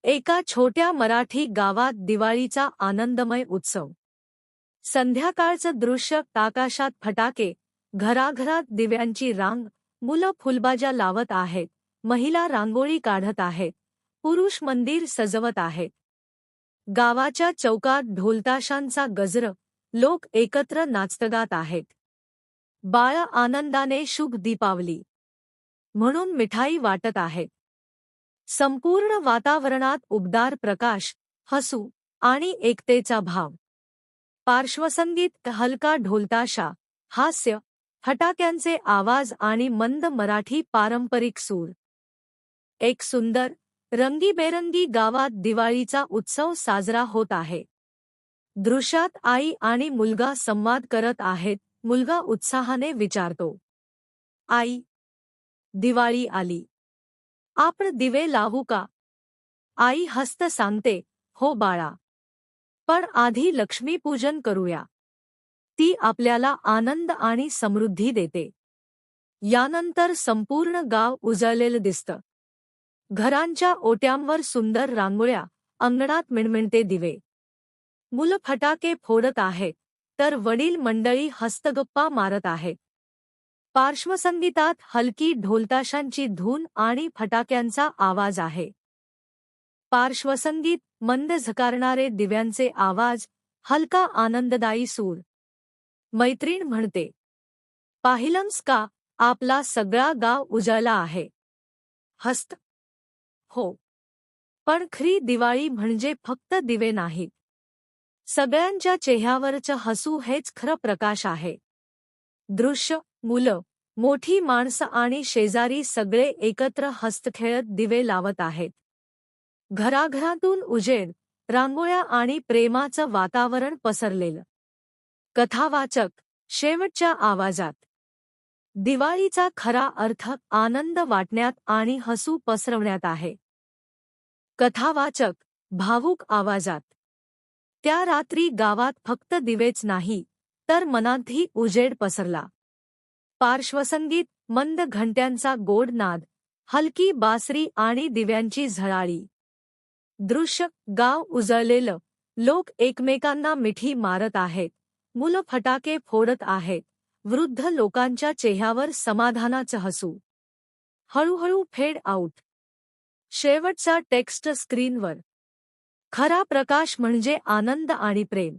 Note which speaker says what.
Speaker 1: एका छोट्या मराठी गावात दिवाळीचा आनंदमय उत्सव। संध्याकाळचं दृश्य, आकाशात फटाके, घराघरात दिव्यांची रांग, मुलं फुलबाजा लावत आहेत, महिला रांगोळी काढत आहेत, पुरुष मंदिर सजवत आहेत। गावाच्या चौकात ढोलताशांचा गजर, लोक एकत्र नाचतगात आहेत। बाळं आनंदाने शुभ दीपावली म्हणून मिठाई वाटत आहेत। संपूर्ण वातावरणात उबदार प्रकाश, हसू आणि एकतेचा भाव। पार्श्वसंगीत, हलका ढोलताशा, हास्य, फटाक्यांचे आवाज आणि मंद मराठी पारंपरिक सूर। एक सुंदर, रंगीबेरंगी गावात दिवाळीचा उत्सव साजरा होत आहे। दृश्यात आई आणि मुलगा संवाद करत आहेत। मुलगा उत्साहाने विचारतो, आई, दिवाळी आली, आपण दिवे लावू का? आई हसत सांगते, हो बाळा, पण आधी लक्ष्मीपूजन करूया, ती आपल्याला आनंद आणि समृद्धी देते। यानंतर संपूर्ण गाव उजळलेलं दिसतं। घरांच्या ओट्यांवर सुंदर रांगोळ्या, अंगणात मिणमिणते दिवे। मुलं फटाके फोडत आहेत, तर वडील मंडळी हस्तगप्पा मारत आहेत। पार्श्वसंगीतात हलकी ढोलताशांची धून आणि फटाक्यांचा आवाज आहे। पार्श्वसंगीत, मंद झकारणारे दिव्यांचे आवाज, हलका आनंददायी सूर। मैत्रीण म्हणते, पाहिलंस का, आपला सगळा गाव उजळला आहे? हसत, हो, पण खरी दिवाळी म्हणजे फक्त दिवे नाहीत, सगळ्यांच्या चेहऱ्यावरचं हसू हेच खरं प्रकाश आहे। दृश्य, मुलं, मोठी माणसं आणि शेजारी सगळे एकत्र हसतखेळत दिवे लावत आहेत। घराघरातून उजेड, रांगोळ्या आणि प्रेमाचं वातावरण पसरलेलं। कथावाचक, शेवटच्या आवाजात। दिवाळीचा खरा अर्थ आनंद वाटण्यात आणि हसू पसरवण्यात आहे। कथावाचक, भावुक आवाजात। त्या रात्री गावात फक्त दिवेच नाही, तर मनातही उजेड पसरला। पार्श्वसंगीत, मंद घंट्यांचा गोड नाद, हलकी बासरी आणि दिव्यांची झळाळी। दृश्य, गाव उजळलेलं, लोक एकमेकांना मिठी मारत आहेत, मुलं फटाके फोडत आहेत, वृद्ध लोकांच्या चेहऱ्यावर समाधानाचं हसू। हळूहळू फेड आउट। शेवटचा टेक्स्ट स्क्रीनवर। खरा प्रकाश म्हणजे आनंद आणि प्रेम।